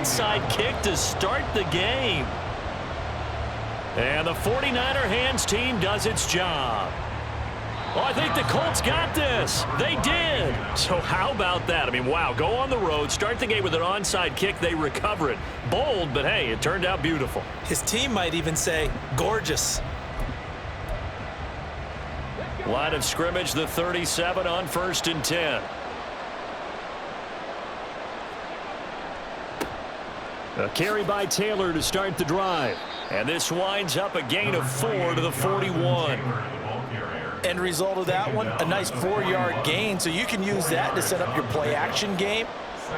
onside kick to start the game. And the 49er hands team does its job. Well, I think the Colts got this. They did. So how about that? I mean, wow, go on the road, start the game with an onside kick, they recover it. Bold, but hey, it turned out beautiful. His team might even say, gorgeous. Line of scrimmage, the 37 on 1st and 10. A carry by Taylor to start the drive. And this winds up a gain of 4 to the 41. End result of that one, a nice 4-yard gain. So you can use that to set up your play-action game,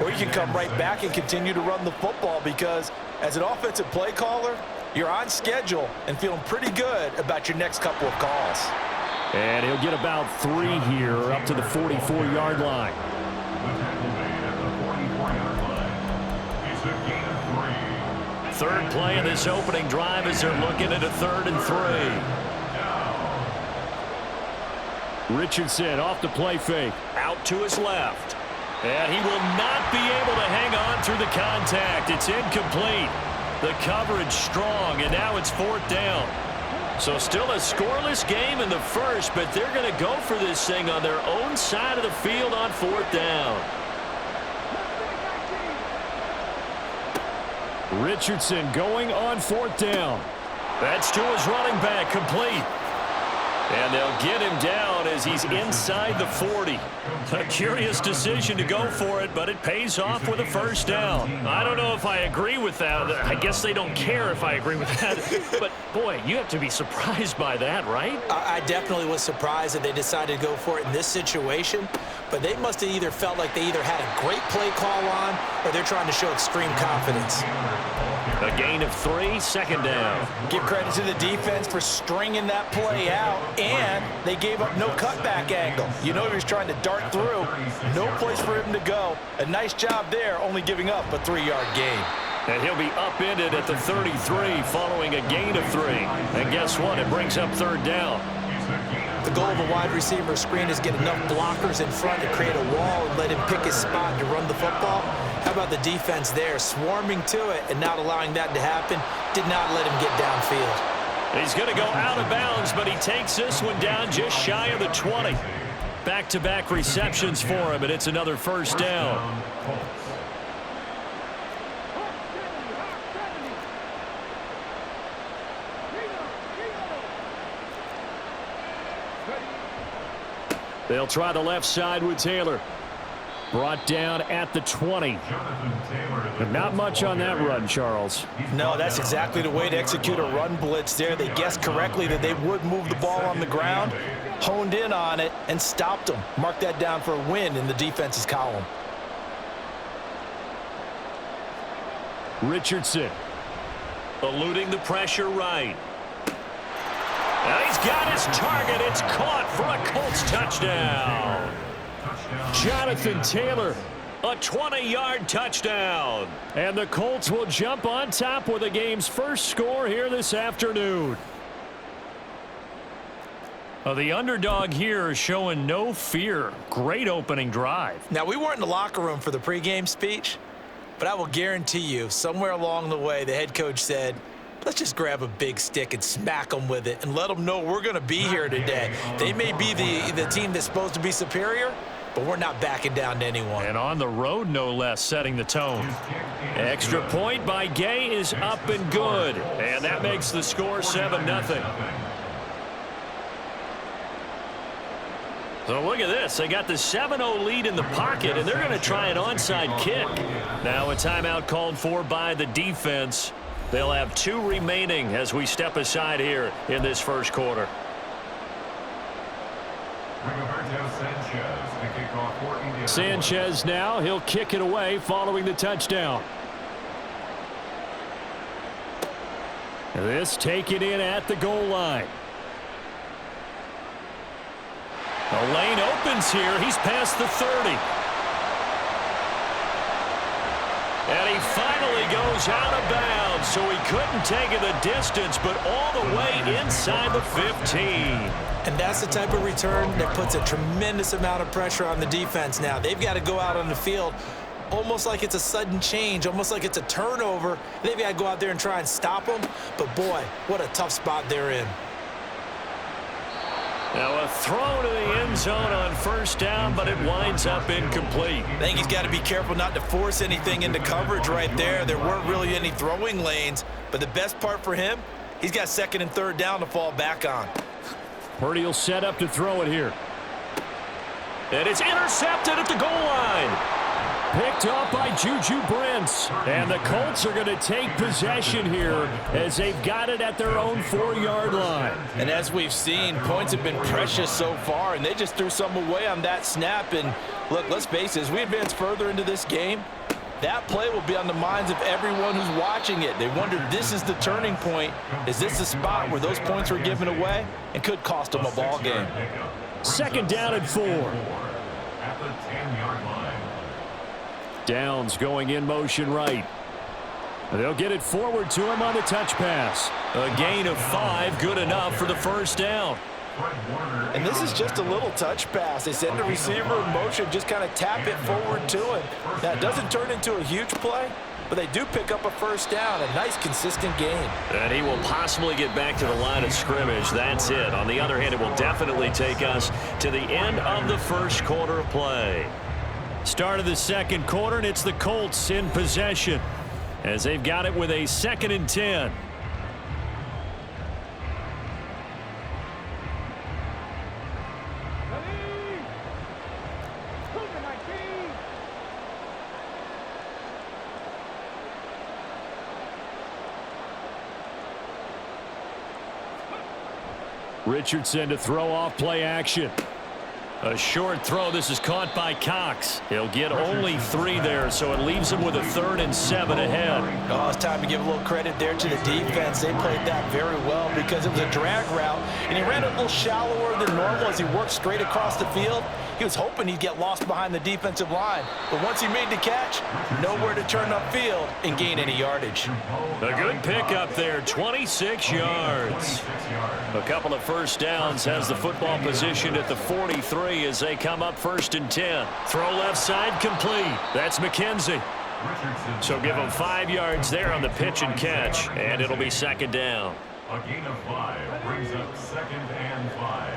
or you can come right back and continue to run the football because as an offensive play caller, you're on schedule and feeling pretty good about your next couple of calls. And he'll get about 3 here up to the 44-yard line. Third play of this opening drive as they're looking at a 3rd and 3. Richardson off the play fake. Out to his left. And he will not be able to hang on through the contact. It's incomplete. The coverage strong, and now it's 4th down. So still a scoreless game in the first, but they're going to go for this thing on their own side of the field on 4th down. Richardson going on 4th down. That's to his running back, complete. And they'll get him down as he's inside the 40. A curious decision to go for it, but it pays off with a 1st down. I don't know if I agree with that. I guess they don't care if I agree with that. But, boy, you have to be surprised by that, right? I definitely was surprised that they decided to go for it in this situation. But they must have either felt like they either had a great play call on or they're trying to show extreme confidence. A gain of 3, 2nd down. Give credit to the defense for stringing that play out, and they gave up no cutback angle. You know he was trying to dart through. No place for him to go. A nice job there, only giving up a 3-yard gain. And he'll be upended at the 33 following a gain of 3. And guess what? It brings up 3rd down. The goal of a wide receiver screen is get enough blockers in front to create a wall and let him pick his spot to run the football. How about the defense there, swarming to it and not allowing that to happen? Did not let him get downfield. He's going to go out of bounds, but he takes this one down just shy of the 20. Back-to-back receptions for him, and it's another 1st down. They'll try the left side with Taylor. Brought down at the 20. But not much on that run, Charles. No, that's exactly the way to execute a run blitz there. They guessed correctly that they would move the ball on the ground, honed in on it, and stopped them. Mark that down for a win in the defense's column. Richardson eluding the pressure right. And he's got his target. It's caught for a Colts touchdown. Jonathan Taylor, a 20-yard touchdown. And the Colts will jump on top with the game's first score here this afternoon. The underdog here is showing no fear. Great opening drive. Now, we weren't in the locker room for the pregame speech, but I will guarantee you somewhere along the way the head coach said, let's just grab a big stick and smack them with it and let them know we're going to be here today. They may be the team that's supposed to be superior, but we're not backing down to anyone. And on the road, no less, setting the tone. Extra point by Gay is up and good. And that makes the score 7-0. So look at this. They got the 7-0 lead in the pocket, and they're going to try an onside kick. Now a timeout called for by the defense. They'll have 2 remaining as we step aside here in this first quarter. Sanchez now, he'll kick it away following the touchdown. This taken in at the goal line. The lane opens here. He's past the 30. And he finally goes out of bounds, so he couldn't take it the distance, but all the way inside the 15. And that's the type of return that puts a tremendous amount of pressure on the defense now. They've got to go out on the field almost like it's a sudden change, almost like it's a turnover. They've got to go out there and try and stop them. But, boy, what a tough spot they're in. Now a throw to the end zone on first down, but it winds up incomplete. I think he's got to be careful not to force anything into coverage right there. There weren't really any throwing lanes, but the best part for him, he's got second and third down to fall back on. Purdy will set up to throw it here. And it's intercepted at the goal line. Picked off by Juju Brents. And the Colts are going to take possession here as they've got it at their own 4-yard line. And as we've seen, points have been precious so far, and they just threw some away on that snap. And look, let's face it, as we advance further into this game, that play will be on the minds of everyone who's watching it. They wonder, this is the turning point. Is this the spot where those points were given away and could cost them a ball game? Second down and 4. At the 10-yard line. Downs going in motion right. They'll get it forward to him on the touch pass. A gain of 5, good enough for the first down. And this is just a little touch pass. They send the receiver in motion, just kind of tap it forward to him. Now, it doesn't turn into a huge play, but they do pick up a first down, a nice, consistent gain. And he will possibly get back to the line of scrimmage. That's it. On the other hand, it will definitely take us to the end of the first quarter of play. Start of the second quarter, and it's the Colts in possession as they've got it with a 2nd and 10. Richardson to throw off play action. A short throw. This is caught by Cox. He'll get only 3 there, so it leaves him with a 3rd and 7 ahead. Oh, it's time to give a little credit there to the defense. They played that very well because it was a drag route, and he ran a little shallower than normal as he worked straight across the field. He was hoping he'd get lost behind the defensive line, but once he made the catch, nowhere to turn upfield and gain any yardage. A good pickup there, 26 yards. A couple of first downs, has the football positioned at the 43 as they come up 1st and 10. Throw left side complete. That's McKenzie. So give them 5 yards there on the pitch and catch, and it'll be 2nd down. A gain of 5 brings up 2nd and 5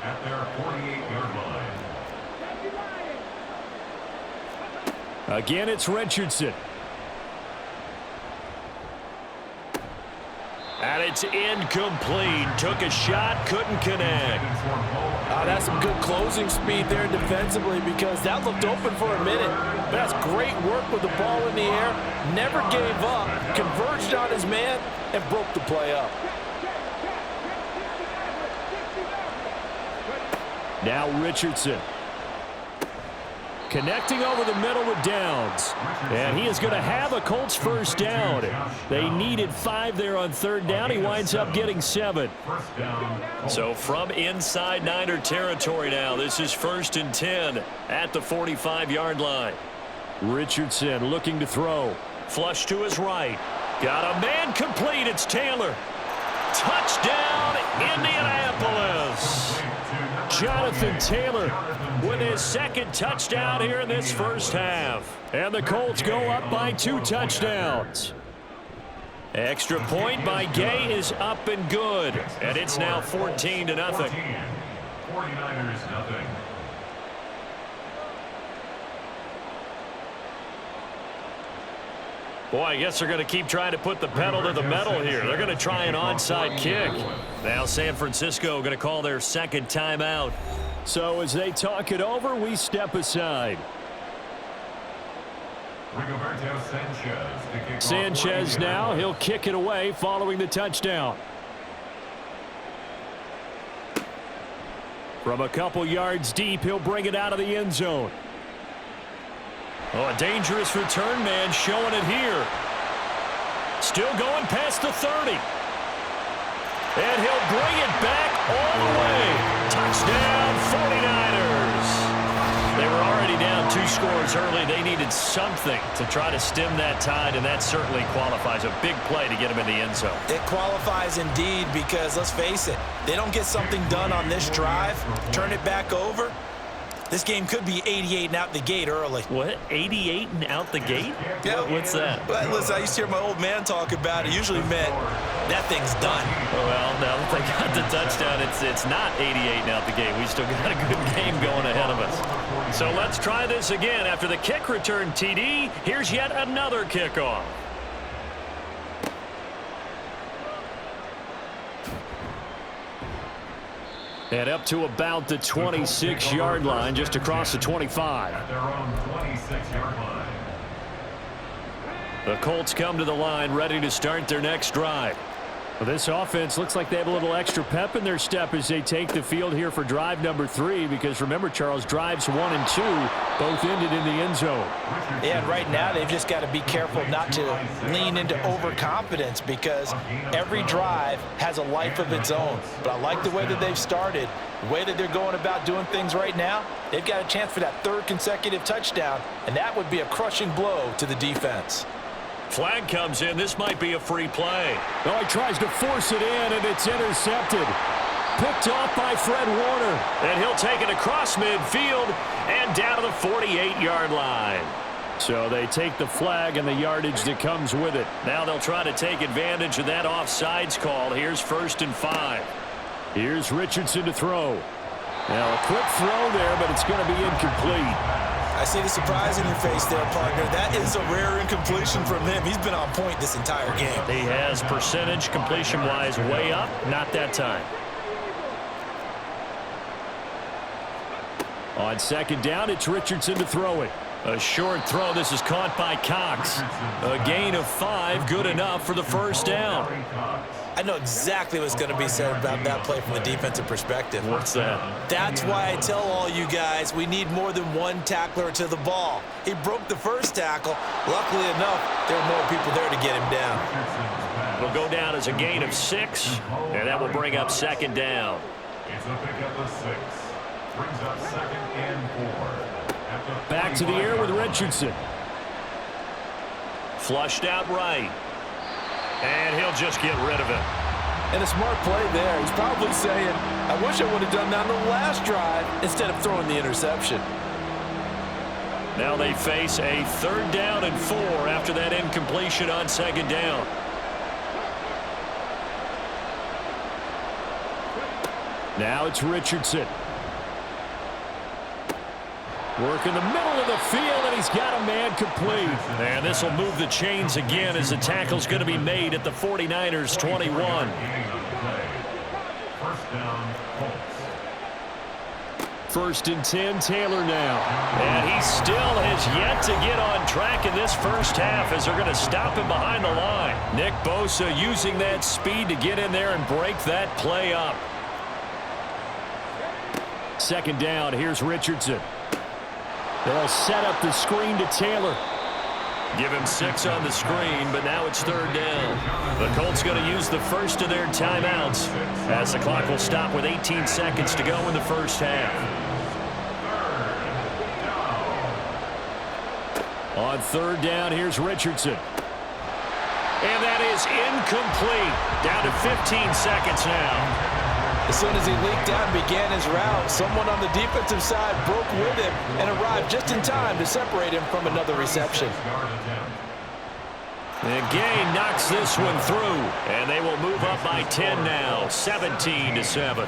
at their 48-yard line. Again, it's Richardson. And it's incomplete. Took a shot, couldn't connect. That's some good closing speed there defensively because that looked open for a minute. But that's great work with the ball in the air. Never gave up, converged on his man, and broke the play up. Now Richardson. Connecting over the middle with Downs. And he is going to have a Colts first down. They needed 5 there on 3rd down. He winds up getting 7. So from inside Niner territory now, this is 1st and 10 at the 45-yard line. Richardson looking to throw. Flush to his right. Got a man complete. It's Taylor. Touchdown, Indianapolis. Jonathan Taylor with his 2nd touchdown here in this first half. And the Colts go up by 2 touchdowns. Extra point by Gay is up and good. And it's now 14-0. 49ers nothing. Boy, I guess they're going to keep trying to put the pedal to the metal here. They're going to try an onside kick. Now San Francisco going to call their 2nd timeout. So as they talk it over, we step aside. Sanchez now, he'll kick it away following the touchdown. From a couple yards deep, he'll bring it out of the end zone. Oh, a dangerous return man showing it here. Still going past the 30. And he'll bring it back all the way. Touchdown, 49ers. They were already down 2 scores early. They needed something to try to stem that tide, and that certainly qualifies. A big play to get him in the end zone. It qualifies indeed because, let's face it, they don't get something done on this drive, turn it back over, This game could be 88 and out the gate early. What? 88 and out the gate? Yeah. What's that? Well, listen, I used to hear my old man talk about it. Usually meant that thing's done. Well, now that they got the touchdown, it's not 88 and out the gate. We still got a good game going ahead of us. So let's try this again. After the kick return TD, here's yet another kickoff. And up to about the 26-yard line, just across the 25. At their own 26-yard line. The Colts come to the line, ready to start their next drive. Well, this offense looks like they have a little extra pep in their step as they take the field here for drive number 3, because remember, Charles, drives 1 and 2 both ended in the end zone. Yeah, and right now they've just got to be careful not to lean into overconfidence, because every drive has a life of its own. But I like the way that they've started, the way that they're going about doing things right now. They've got a chance for that 3rd consecutive touchdown, and that would be a crushing blow to the defense. Flag comes in. This might be a free play. Oh, he tries to force it in, and it's intercepted. Picked off by Fred Warner. And he'll take it across midfield and down to the 48-yard line. So they take the flag and the yardage that comes with it. Now they'll try to take advantage of that offsides call. Here's 1st and 5. Here's Richardson to throw. Now a quick throw there, but it's going to be incomplete. I see the surprise in your face there, partner. That is a rare incompletion from him. He's been on point this entire game. He has percentage completion-wise way up. Not that time. On 2nd down, it's Richardson to throw it. A short throw. This is caught by Cox. A gain of 5, good enough for the 1st down. I know exactly what's going to be said about that play from a defensive perspective. What's that? That's why I tell all you guys we need more than one tackler to the ball. He broke the 1st tackle. Luckily enough, there were more people there to get him down. It'll go down as a gain of 6, and that will bring up 2nd down. It's a pickup of 6. Brings up 2nd and 4. Back to the air with Richardson. Flushed out right. And he'll just get rid of it. And a smart play there. He's probably saying, I wish I would have done that on the last drive instead of throwing the interception. Now they face a 3rd down and 4 after that incompletion on 2nd down. Now it's Richardson. Work in the middle of the field, and he's got a man complete. And this will move the chains again as the tackle's going to be made at the 49ers 21. 1st down, Colts. 1st and 10, Taylor now. And he still has yet to get on track in this 1st half as they're going to stop him behind the line. Nick Bosa using that speed to get in there and break that play up. 2nd down, here's Richardson. They'll set up the screen to Taylor. Give him 6 on the screen, but now it's 3rd down. The Colts going to use the 1st of their timeouts as the clock will stop with 18 seconds to go in the 1st half. On 3rd down, here's Richardson. And that is incomplete. Down to 15 seconds now. As soon as he leaked out and began his route, someone on the defensive side broke with him and arrived just in time to separate him from another reception. And Gay knocks this one through, and they will move up by 10 now, 17-7.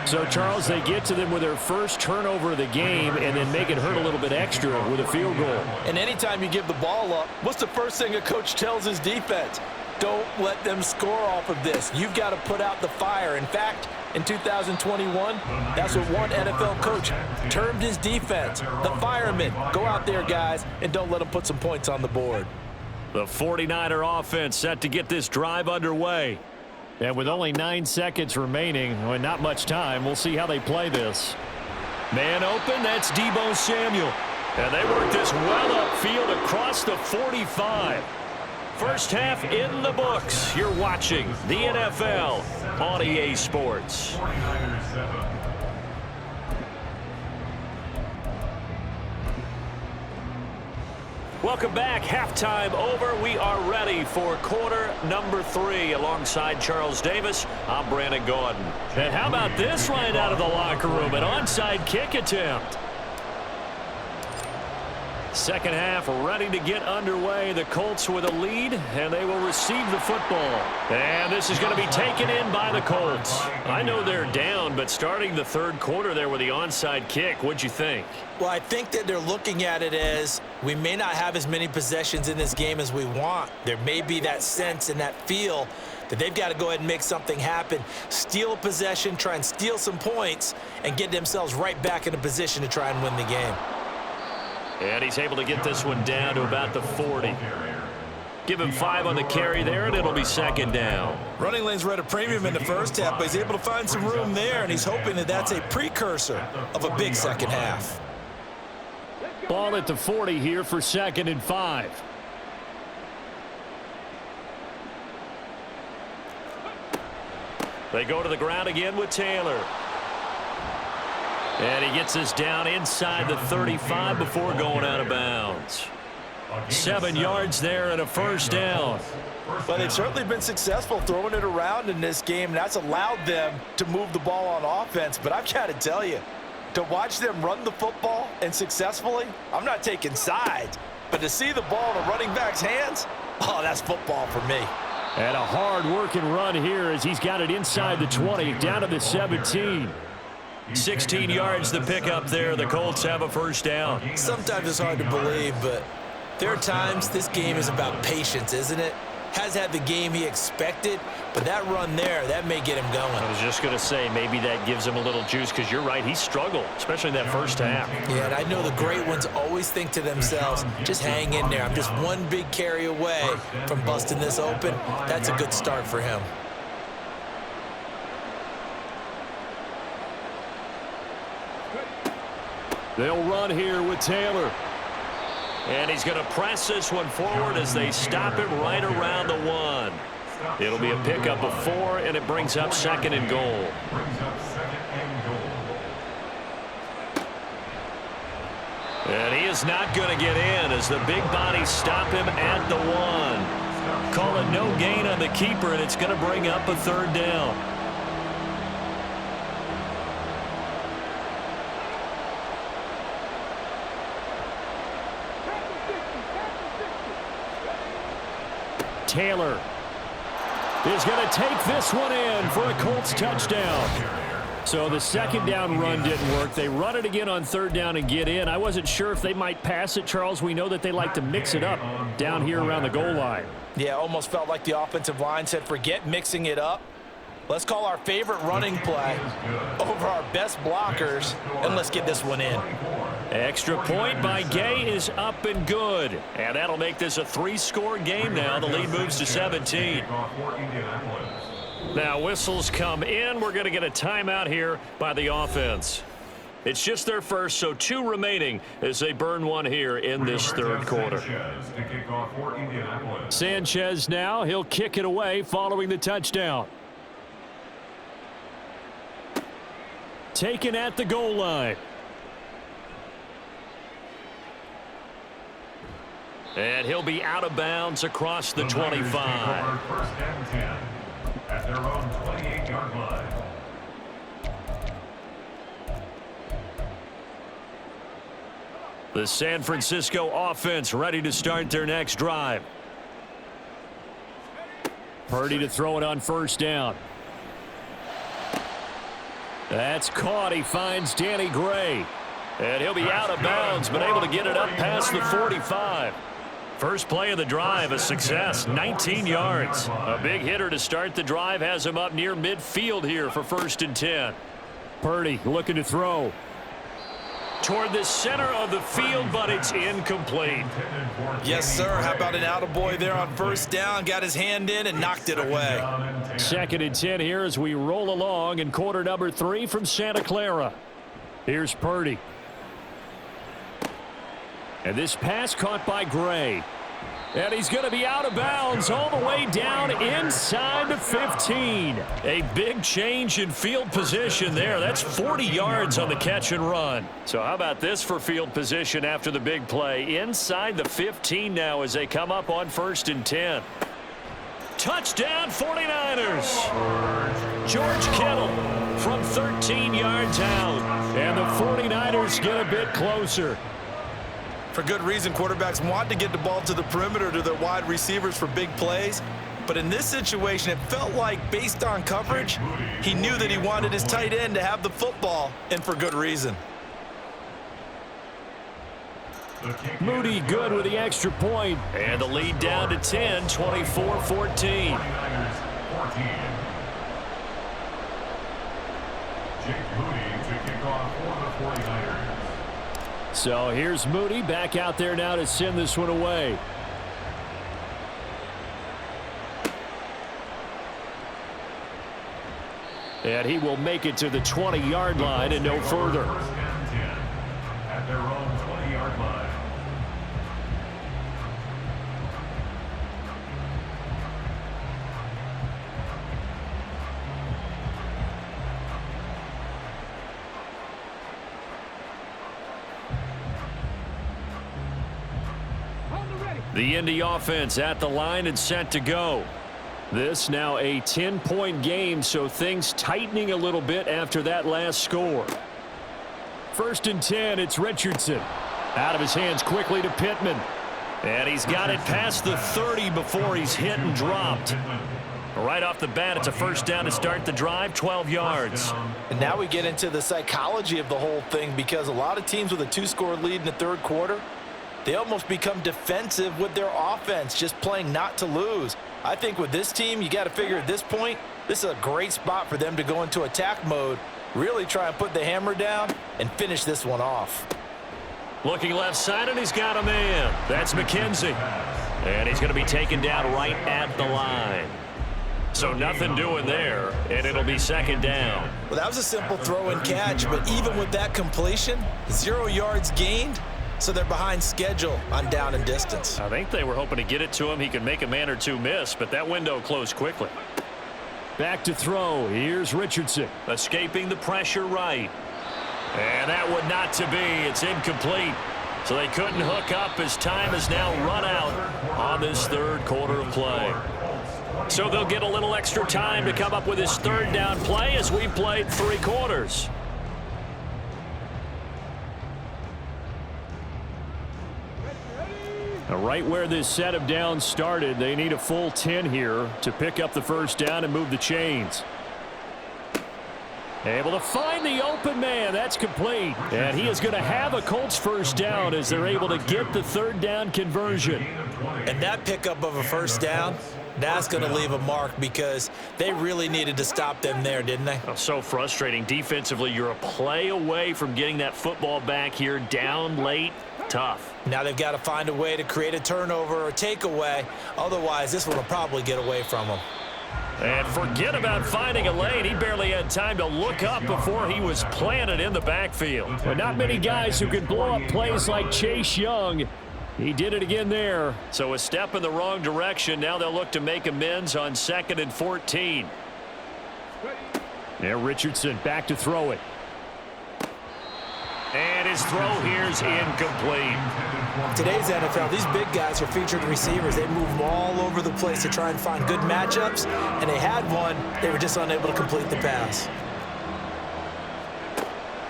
So, Charles, they get to them with their 1st turnover of the game and then make it hurt a little bit extra with a field goal. And anytime you give the ball up, what's the first thing a coach tells his defense? Don't let them score off of this. You've got to put out the fire. In fact, in 2021, that's what one NFL coach termed his defense. The firemen. Go out there, guys, and don't let them put some points on the board. The 49er offense set to get this drive underway. And with only 9 seconds remaining, well, not much time, we'll see how they play this. Man open, that's Deebo Samuel. And they work this well upfield across the 45. 1st half in the books. You're watching the NFL on EA Sports. Welcome back. Halftime over. We are ready for quarter number 3. Alongside Charles Davis, I'm Brandon Gaudin. And how about this right out of the locker room? An onside kick attempt. Second half ready to get underway. The Colts with a lead, and they will receive the football. And this is going to be taken in by the Colts. I know they're down, but starting the third quarter there with the onside kick, what'd you think? Well, I think that they're looking at it as we may not have as many possessions in this game as we want. There may be that sense and that feel that they've got to go ahead and make something happen, steal a possession, try and steal some points, and get themselves right back in a position to try and win the game. And he's able to get this one down to about the 40. Give him 5 on the carry there, and it'll be second down. Running lanes were at a premium in the first half, but he's able to find some room there, and he's hoping that that's a precursor of a big second half. Ball at the 40 here for 2nd and 5. They go to the ground again with Taylor. And he gets this down inside the 35 before going out of bounds. 7 yards there and a first down. Well, they've certainly been successful throwing it around in this game, and that's allowed them to move the ball on offense. But I've got to tell you, to watch them run the football and successfully, I'm not taking sides, but to see the ball in a running back's hands, oh, that's football for me. And a hard-working run here as he's got it inside the 20, down to the 17. 16 yards the pickup there. The Colts have a first down. Sometimes it's hard to believe, but there are times this game is about patience, isn't it? Has had the game he expected, but that run there, that may get him going. I was just going to say, maybe that gives him a little juice, because you're right, he struggled, especially in that first half. Yeah, and I know the great ones always think to themselves, just hang in there. I'm just one big carry away from busting this open. That's a good start for him. They'll run here with Taylor. And he's going to press this one forward as they stop him right around the 1. It'll be a pickup of 4, and it brings up 2nd and goal. And he is not going to get in as the big bodies stop him at the 1. Call it no gain on the keeper, and it's going to bring up a 3rd down. Taylor is going to take this one in for a Colts touchdown. So the second down run didn't work. They run it again on 3rd down and get in. I wasn't sure if they might pass it, Charles. We know that they like to mix it up down here around the goal line. Yeah, almost felt like the offensive line said, forget mixing it up. Let's call our favorite running play over our best blockers, and let's get this one in. Extra point by Gay is up and good. And that'll make this a 3-score game now. The lead moves to 17. Now whistles come in. We're going to get a timeout here by the offense. It's just their first, so 2 remaining as they burn one here in this 3rd quarter. Sanchez now, he'll kick it away following the touchdown. Taken at the goal line. And he'll be out of bounds across the 25. First and 10 at their own 28-yard line. The San Francisco offense ready to start their next drive. Purdy to throw it on 1st down. That's caught. He finds Danny Gray. And he'll be out of bounds, but able to get it up past the 45. First play of the drive, a success, 19 yards. A big hitter to start the drive has him up near midfield here for 1st and 10. Purdy looking to throw. Toward the center of the field, but it's incomplete. Yes, sir. How about an attaboy there on 1st down? Got his hand in and knocked it away. 2nd and 10 here as we roll along in quarter number 3 from Santa Clara. Here's Purdy. And this pass caught by Gray. And he's going to be out of bounds all the way down inside the 15. A big change in field position there. That's 40 yards on the catch and run. So how about this for field position after the big play? Inside the 15 now as they come up on 1st and 10. Touchdown 49ers. George Kittle from 13 yards out. And the 49ers get a bit closer. For good reason. Quarterbacks want to get the ball to the perimeter to their wide receivers for big plays. But in this situation, it felt like, based on coverage, he knew that he wanted his tight end to have the football, and for good reason. Moody good with the extra point. And the lead down to 10, 24-14. So here's Moody back out there now to send this one away. And he will make it to the 20-yard line and no further. At their own 20-yard line. The Indy offense at the line and set to go. This now a 10-point game, so things tightening a little bit after that last score. 1st and 10, it's Richardson. Out of his hands quickly to Pittman. And he's got it past the 30 before he's hit and dropped. Right off the bat, it's a first down to start the drive, 12 yards. And now we get into the psychology of the whole thing, because a lot of teams with a 2-score lead in the third quarter, they almost become defensive with their offense, just playing not to lose. I think with this team, you got to figure at this point, this is a great spot for them to go into attack mode, really try and put the hammer down and finish this one off. Looking left side, and he's got a man. That's McKenzie. And he's going to be taken down right at the line. So nothing doing there, and it'll be 2nd down. Well, that was a simple throw and catch, but even with that completion, 0 yards gained. So they're behind schedule on down and distance. I think they were hoping to get it to him. He could make a man or two miss, but that window closed quickly. Back to throw. Here's Richardson. Escaping the pressure right. And that would not to be. It's incomplete. So they couldn't hook up as time has now run out on this third quarter of play. So they'll get a little extra time to come up with his 3rd down play as we've played 3 quarters. Right where this set of downs started, they need a full 10 here to pick up the first down and move the chains. Able to find the open man. That's complete. And he is going to have a Colts first down as they're able to get the 3rd down conversion. And that pickup of a first down, that's going to leave a mark, because they really needed to stop them there, didn't they? Oh, so frustrating. Defensively, you're a play away from getting that football back here, down late. Tough. Now they've got to find a way to create a turnover or takeaway. Otherwise, this one will probably get away from them. And forget about finding a lane. He barely had time to look up before he was planted in the backfield. But not many guys who can blow up plays like Chase Young. He did it again there. So a step in the wrong direction. Now they'll look to make amends on 2nd and 14. There, Richardson back to throw it. And his throw here's incomplete. Today's NFL, these big guys are featured receivers. They move them all over the place to try and find good matchups, and they had one. They were just unable to complete the pass.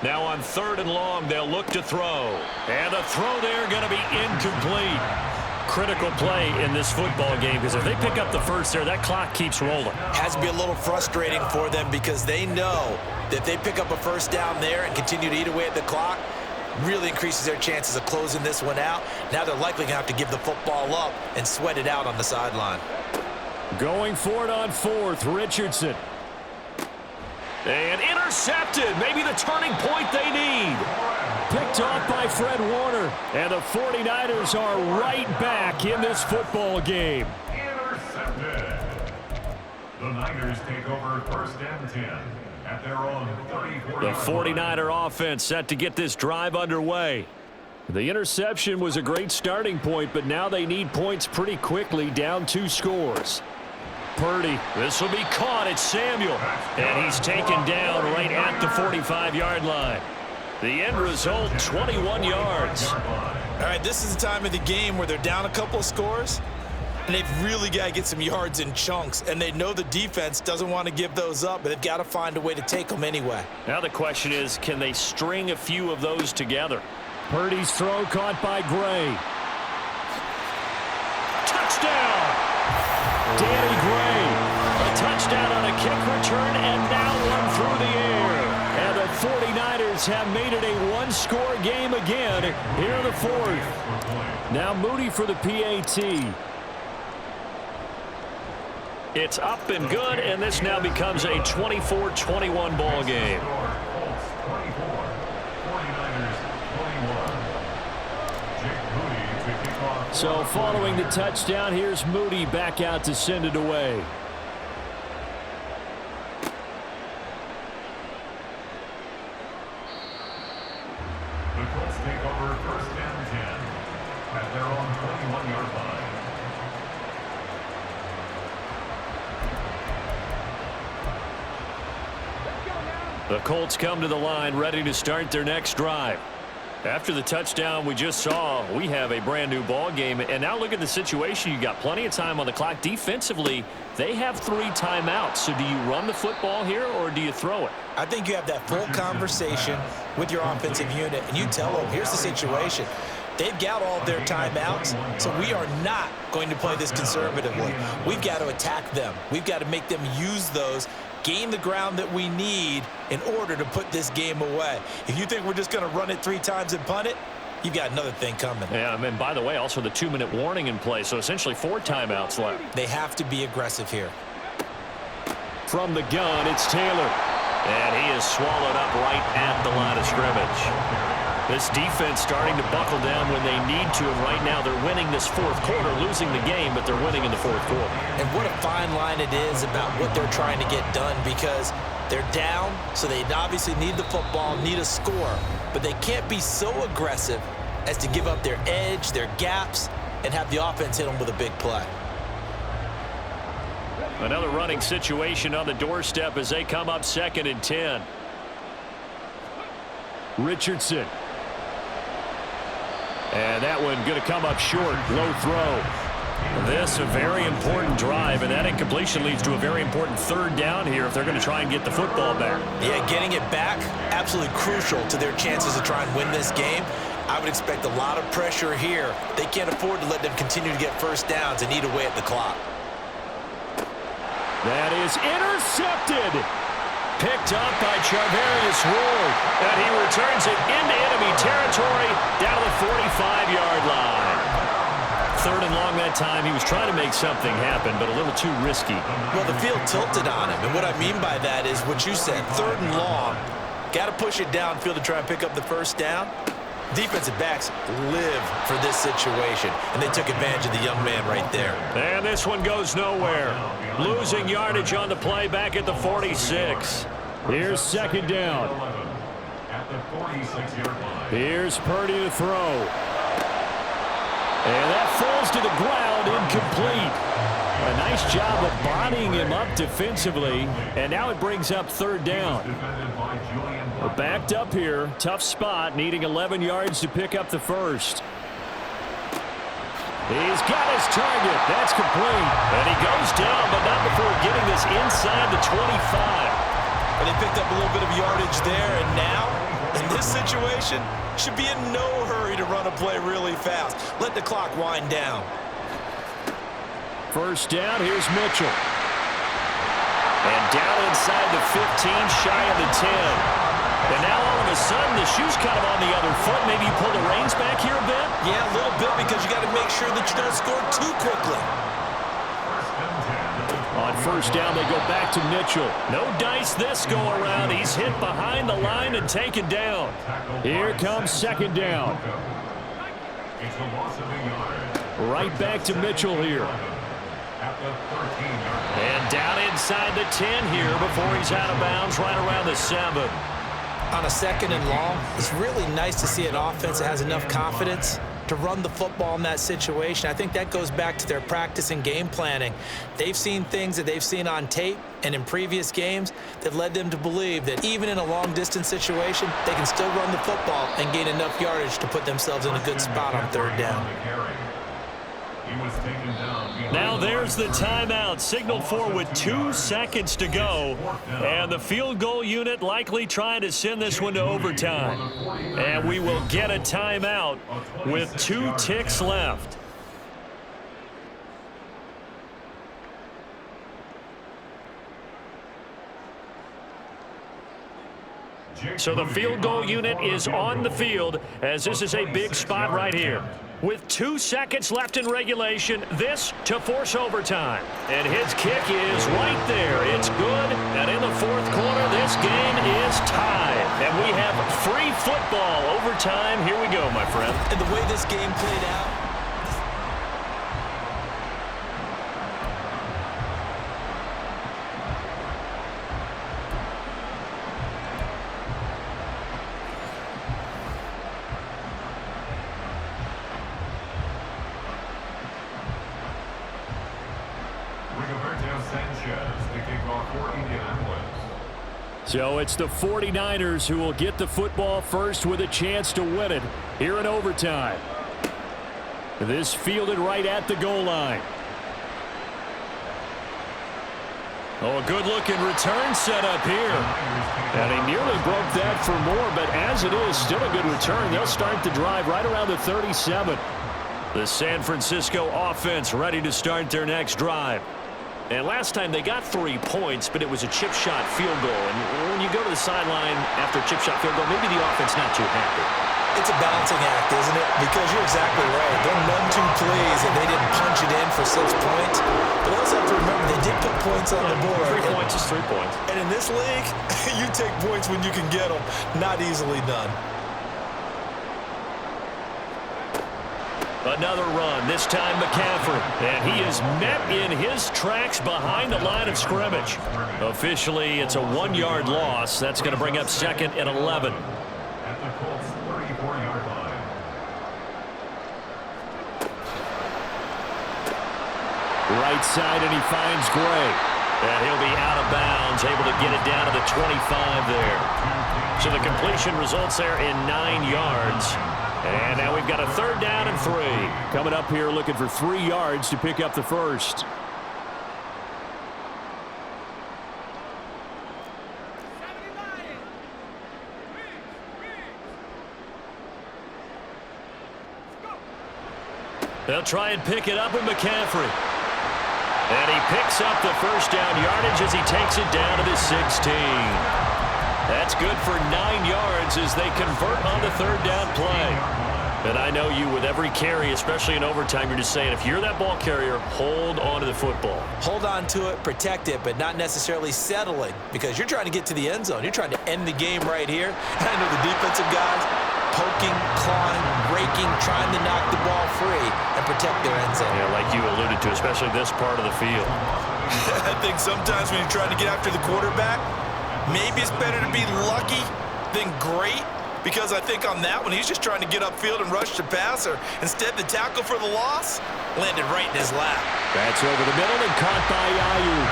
Now on 3rd and long, they'll look to throw. And the throw there going to be incomplete. Critical play in this football game, because if they pick up the first there, that clock keeps rolling. Has to be a little frustrating for them, because they know that if they pick up a first down there and continue to eat away at the clock, really increases their chances of closing this one out. Now they're likely going to have to give the football up and sweat it out on the sideline. Going for it on 4th, Richardson. And intercepted. Maybe the turning point they need. Picked off by Fred Warner. And the 49ers are right back in this football game. Intercepted. The Niners take over 1st and 10 at their own 34. The 49er offense set to get this drive underway. The interception was a great starting point, but now they need points pretty quickly, down 2 scores. Purdy, this will be caught. It's Samuel, and he's taken down right at the 45-yard line. The end result, 21 yards. All right, this is the time of the game where they're down a couple of scores, and they've really got to get some yards in chunks, and they know the defense doesn't want to give those up, but they've got to find a way to take them anyway. Now the question is, can they string a few of those together? Purdy's throw caught by Gray. Touchdown! Danny Gray. A touchdown on a kick return and now one through the air. And the 49ers have made it a one-score game again here in the fourth. Now Moody for the PAT. It's up and good, and this now becomes a 24-21 ball game. So following the touchdown, here's Moody back out to send it away. The Colts take over first and 10 at their own 21-yard line. The Colts come to the line ready to start their next drive. After the touchdown we just saw, we have a brand new ball game. And now look at the situation. You got plenty of time on the clock. Defensively, they have 3 timeouts. So do you run the football here or do you throw it? I think you have that full conversation with your offensive unit, and you tell them, here's the situation. They've got all of their timeouts, so we are not going to play this conservatively. We've got to attack them. We've got to make them use those, gain the ground that we need in order to put this game away. If you think we're just going to run it 3 times and punt it, you've got another thing coming. Yeah, and by the way, also the 2-minute warning in play, so essentially 4 timeouts left. They have to be aggressive here. From the gun, it's Taylor. And he is swallowed up right at the line of scrimmage. This defense starting to buckle down when they need to, and right now they're winning this fourth quarter, losing the game, but they're winning in the fourth quarter. And what a fine line it is about what they're trying to get done, because they're down, so they obviously need the football, need a score, but they can't be so aggressive as to give up their edge, their gaps, and have the offense hit them with a big play. Another running situation on the doorstep as they come up 2nd and 10. Richardson. And that one going to come up short. Low throw. This a very important drive, and that incompletion leads to a very important 3rd down here if they're going to try and get the football back. Yeah, getting it back, absolutely crucial to their chances to try and win this game. I would expect a lot of pressure here. They can't afford to let them continue to get first downs and eat away at the clock. That is intercepted. Picked up by Charvarius Ward. And he returns it into enemy territory down to the 45-yard line. 3rd and long that time. He was trying to make something happen, but a little too risky. Well, the field tilted on him. And what I mean by that is what you said. 3rd and long. Got to push it downfield to try and pick up the first down. Defensive backs live for this situation, and they took advantage of the young man right there. And this one goes nowhere. Losing yardage on the play back at the 46. Here's 2nd down. At the 46-yard line. Here's Purdy to throw. And that falls to the ground, incomplete. A nice job of bodying him up defensively, and now it brings up 3rd down. We're backed up here, tough spot, needing 11 yards to pick up the first. He's got his target. That's complete. And he goes down, but not before getting this inside the 25. And they picked up a little bit of yardage there, and now, in this situation, should be in no hurry to run a play really fast. Let the clock wind down. 1st down, here's Mitchell. And down inside the 15, shy of the 10. And now all of a sudden, the shoe's kind of on the other foot. Maybe you pull the reins back here a bit? Yeah, a little bit, because you got to make sure that you don't score too quickly. On 1st down, they go back to Mitchell. No dice this go around. He's hit behind the line and taken down. Here comes 2nd down. It's a loss of a yard. Right back to Mitchell here. At the 13-yard line. And down inside the 10 here before he's out of bounds right around the 7. On a 2nd and long, it's really nice to see an offense that has enough confidence to run the football in that situation. I think that goes back to their practice and game planning. They've seen things that they've seen on tape and in previous games that led them to believe that even in a long-distance situation, they can still run the football and gain enough yardage to put themselves in a good spot on 3rd down. He was taken down Now there's the timeout signaled for with 2 seconds to go. And the field goal unit likely trying to send this one to overtime. And we will get a timeout with 2 ticks left. So the field goal unit is on the field as this is a big spot right here. With 2 seconds left in regulation, this to force overtime. And his kick is right there. It's good. And in the fourth quarter, this game is tied. And we have free football overtime. Here we go, my friend. And the way this game played out, So it's the 49ers who will get the football first with a chance to win it here in overtime. This fielded right at the goal line. Oh, a good-looking return set up here. And he nearly broke that for more, but as it is, still a good return. They'll start the drive right around the 37. The San Francisco offense ready to start their next drive. And last time they got 3 points, but it was a chip shot field goal. And when you go to the sideline after a chip shot field goal, maybe the offense not too happy. it's a balancing act, isn't it? Because you're exactly right. They're none too pleased and they didn't punch it in for 6 points. But you also have to remember they did put points on the board. 3 points is 3 points. And in this league, you take points when you can get them. Not easily done. Another run, this time McCaffrey. And he is met in his tracks behind the line of scrimmage. Officially, it's a 1-yard loss. That's going to bring up 2nd and 11. At the Colts 34-yard line. Right side, and he finds Gray. And he'll be out of bounds, able to get it down to the 25 there. So the completion results there in 9 yards. And now we've got a 3rd down and 3. Coming up here looking for 3 yards to pick up the first. They'll try and pick it up with McCaffrey. And he picks up the first down yardage as he takes it down to the 16. That's good for 9 yards as they convert on the 3rd down play. And I know you with every carry, especially in overtime, you're just saying if you're that ball carrier, hold on to the football. Hold on to it, protect it, but not necessarily settle it because you're trying to get to the end zone. You're trying to end the game right here. And I know the defensive guys poking, clawing, raking, trying to knock the ball free and protect their end zone. Yeah, like you alluded to, especially this part of the field. I think sometimes when you're trying to get after the quarterback, maybe it's better to be lucky than great, because I think on that one, he's just trying to get upfield and rush the passer. Instead, the tackle for the loss landed right in his lap. That's over the middle and caught by Ayuk.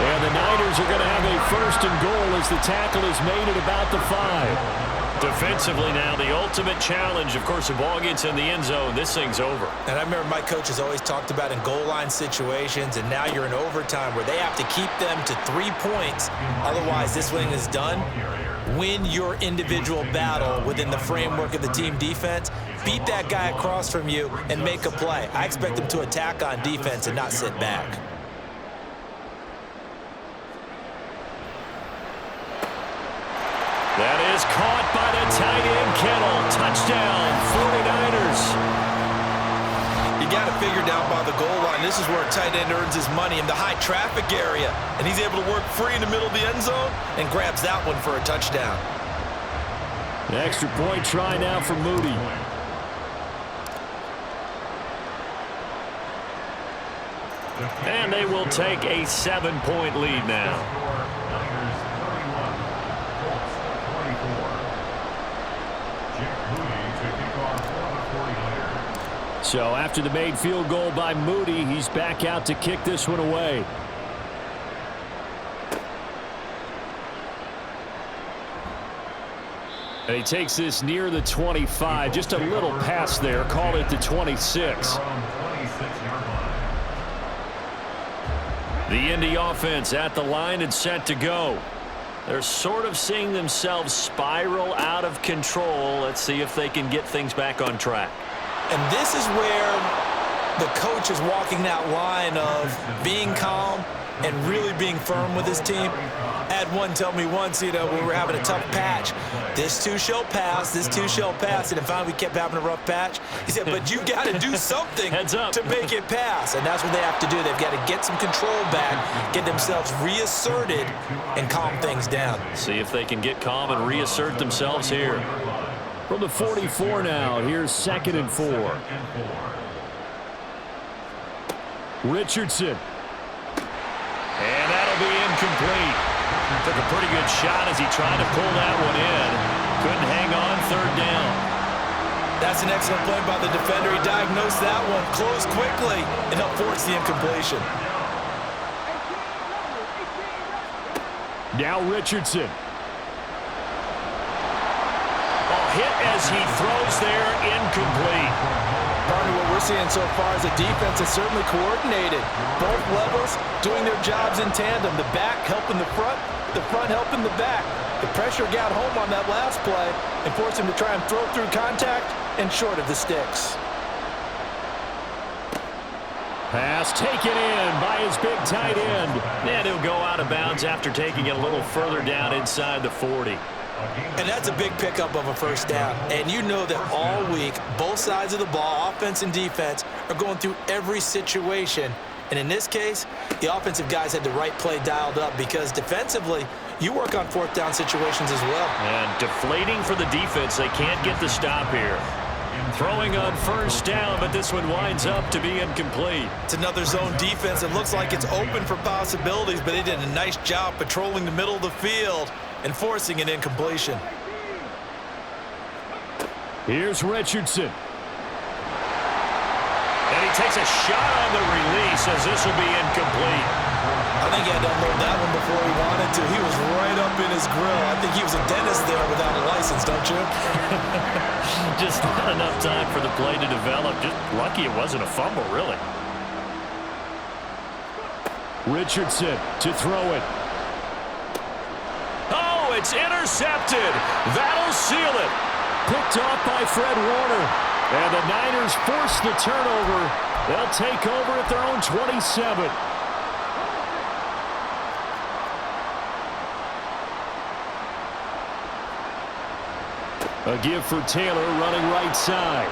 And the Niners are going to have a 1st and goal as the tackle is made at about the 5. Defensively now, the ultimate challenge. Of course, the ball gets in the end zone. This thing's over. And I remember my coaches always talked about in goal line situations, and now you're in overtime where they have to keep them to 3 points. Otherwise, this thing is done. Win your individual battle within the framework of the team defense. Beat that guy across from you and make a play. I expect them to attack on defense and not sit back. That is caught by the tight end, Kittle. Touchdown, 49ers. You got to figure down by the goal line. This is where a tight end earns his money in the high traffic area. And he's able to work free in the middle of the end zone and grabs that one for a touchdown. The extra point try now for Moody. And they will take a 7-point lead now. Niners 31, Colts 24. Jack Moody to kick off for the 49ers. So after the made field goal by Moody, he's back out to kick this one away. And he takes this near the 25. Just a little pass there. Call it the 26. Their own 26-yard line. The Indy offense at the line and set to go. They're sort of seeing themselves spiral out of control. Let's see if they can get things back on track. And this is where the coach is walking that line of being calm and really being firm with his team. I had one tell me once, when we were having a tough patch, this too shall pass, this too shall pass. And then finally we kept having a rough patch. He said, but you got to do something to make it pass. And that's what they have to do. They've got to get some control back, get themselves reasserted, and calm things down. See if they can get calm and reassert themselves here. From the 44 now, here's 2nd and 4. Richardson. And that'll be incomplete. Took a pretty good shot as he tried to pull that one in. Couldn't hang on 3rd down. That's an excellent play by the defender. He diagnosed that one, closed quickly, and helped force the incompletion. Now Richardson. Hit as he throws there, incomplete. Partner, what we're seeing so far is the defense is certainly coordinated. Both levels doing their jobs in tandem. The back helping the front helping the back. The pressure got home on that last play and forced him to try and throw through contact and short of the sticks. Pass taken in by his big tight end. And he'll go out of bounds after taking it a little further down inside the 40. And that's a big pickup of a 1st down. And you know that all week, both sides of the ball, offense and defense, are going through every situation. And in this case, the offensive guys had the right play dialed up because defensively, you work on 4th down situations as well. And deflating for the defense. They can't get the stop here. Throwing on 1st down, but this one winds up to be incomplete. It's another zone defense. It looks like it's open for possibilities, but they did a nice job patrolling the middle of the field and forcing an incompletion. Here's Richardson. And he takes a shot on the release as this will be incomplete. I think he had to unload that one before he wanted to. He was right up in his grill. I think he was a dentist there without a license, don't you? Just not enough time for the play to develop. Just lucky it wasn't a fumble, really. Richardson to throw it. Oh, it's intercepted. That'll seal it. Picked off by Fred Warner. And the Niners force the turnover. They'll take over at their own 27. A give for Taylor running right side.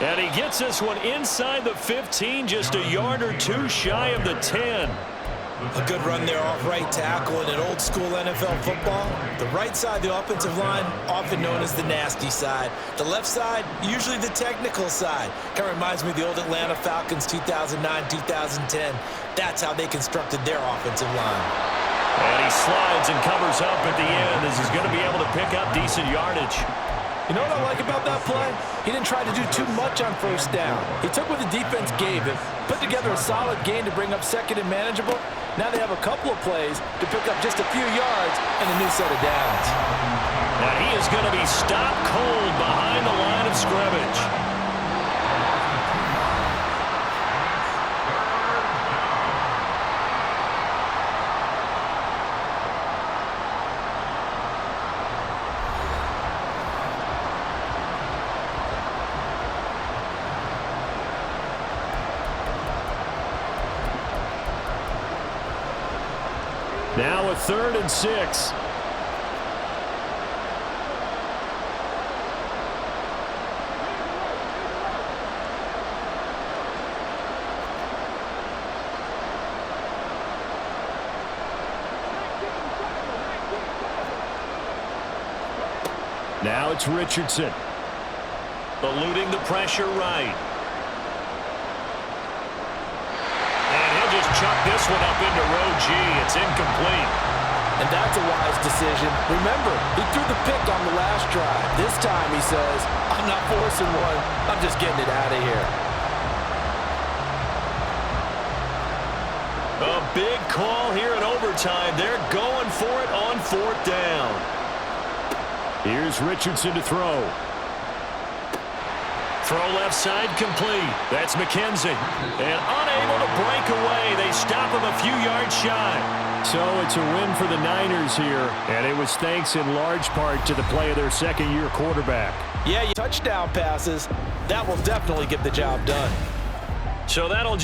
And he gets this one inside the 15, just a yard or two shy of the 10. A good run there off right tackle in an old school NFL football. The right side, the offensive line, often known as the nasty side. The left side, usually the technical side. Kind of reminds me of the old Atlanta Falcons 2009, 2010. That's how they constructed their offensive line. And he slides and covers up at the end as he's going to be able to pick up decent yardage. You know what I like about that play? He didn't try to do too much on 1st down. He took what the defense gave him, put together a solid gain to bring up 2nd and manageable. Now they have a couple of plays to pick up just a few yards and a new set of downs. Now he is going to be stopped cold behind the line of scrimmage. Now a 3rd and 6. Now it's Richardson. Eluding the pressure right. Chuck this one up into row G. It's incomplete. And that's a wise decision. Remember, he threw the pick on the last drive. This time he says, I'm not forcing one. I'm just getting it out of here. A big call here in overtime. They're going for it on 4th down. Here's Richardson to throw. Throw left side complete. That's McKenzie. And unable to break away. They stop him a few yards shy. So it's a win for the Niners here. And it was thanks in large part to the play of their second-year quarterback. Yeah, touchdown passes. That will definitely get the job done. So that'll just